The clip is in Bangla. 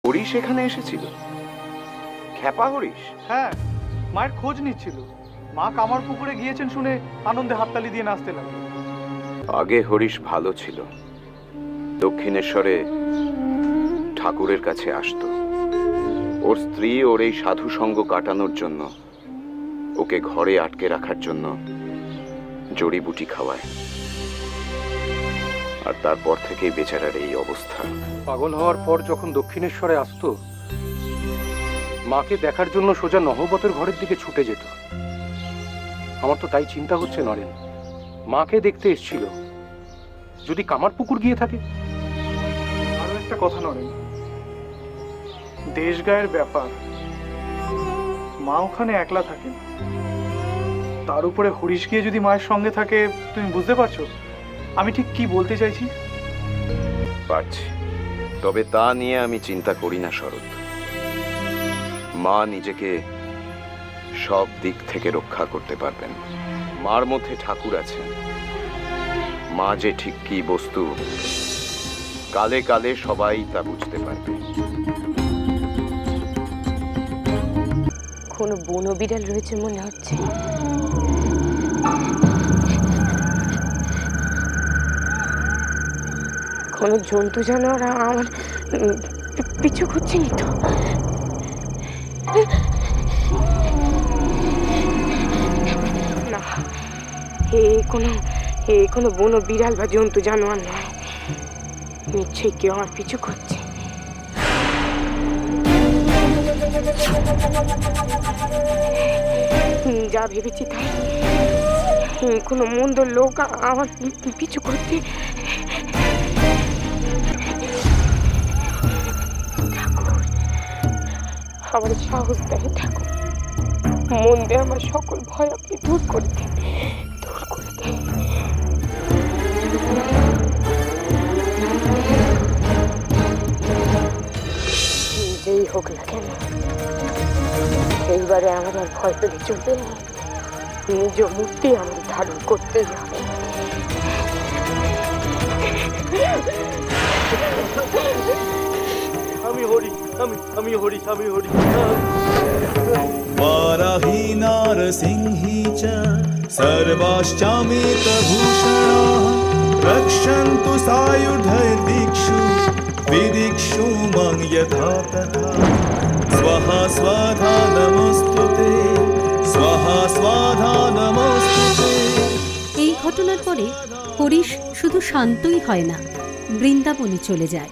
হরিশ এখানে এসেছিল? খ্যাপা হরিশ? হ্যাঁ, মায়ের খোঁজ নিচ্ছিল। মা কামার পুকুরে গিয়েছেন শুনে আনন্দে হাততালি দিয়ে নাচতে লাগলো। আগে হরিশ ভালো ছিল, দক্ষিণেশ্বরে ঠাকুরের কাছে আসতো। ওর স্ত্রী ওর এই সাধু সঙ্গ কাটানোর জন্য, ওকে ঘরে আটকে রাখার জন্য জড়িবুটি খাওয়ায়, আর তারপর থেকেই বেচারার এই অবস্থা। পাগল হওয়ার পর যখন দক্ষিণেশ্বরে আসতো, মাকে দেখার জন্য সোজা নহবতের ঘরের দিকে ছুটে যেত। আমার তো তাই চিন্তা হচ্ছে নরেন, মাকে দেখতে এসেছিল, যদি কামার পুকুর গিয়ে থাকে। আরো একটা কথা নরেন, দেশ গায়ের ব্যাপার, মা ওখানে একলা থাকেন, তার উপরে হরিশ গিয়ে যদি মায়ের সঙ্গে থাকে, তুমি বুঝতে পারছো আমি ঠিক কি বলতে চাইছি? পারছি, তবে তা নিয়ে আমি চিন্তা করি না শরৎ। মা নিজেকে সব দিক থেকে রক্ষা করতে পারবেন। মার মধ্যে ঠাকুর আছেন। মা যে ঠিক কি বস্তু, কালে কালে সবাই তা বুঝতে পারবে। কোনো বনো বিড়াল রয়েছে মনে হচ্ছে। কোনো জন্তু জানোয়ার আমার পিছু করছেনি তো? না, এ কোনো বনো বিড়াল বা জন্তু জানোয়ার নয়। নিশ্চয়ই কেউ আমার পিছু করছে। যা ভেবেছি তাই, কোনো মন্দ লোক আমার পিছু করতে। আমার সাহস দেয় ঠাকুর, মন দিয়ে আমার সকল ভয় আপনি দূর করে দেন, দূর করে দেন। যেই হোক না কেন, এইবারে আমার আর ভয় পেলে চলবে না। নিজ মূর্তি আমার ধারণ করতেই হবে। আমি হরি, আমি হরি, আমি হরি। वाराही नारसिंही च सर्वाश्चामितभूषणाः रक्षन्तु सायुधैर्दिक्षु विदिक्षु मं यथा तथा स्वाहा स्वाधा नमोऽस्तु ते स्वाहा स्वाधा नमोऽस्तु ते। এই ঘটনার পরে হরিশ শুধু শান্তই হয় না, বৃন্দাবনে চলে যায়।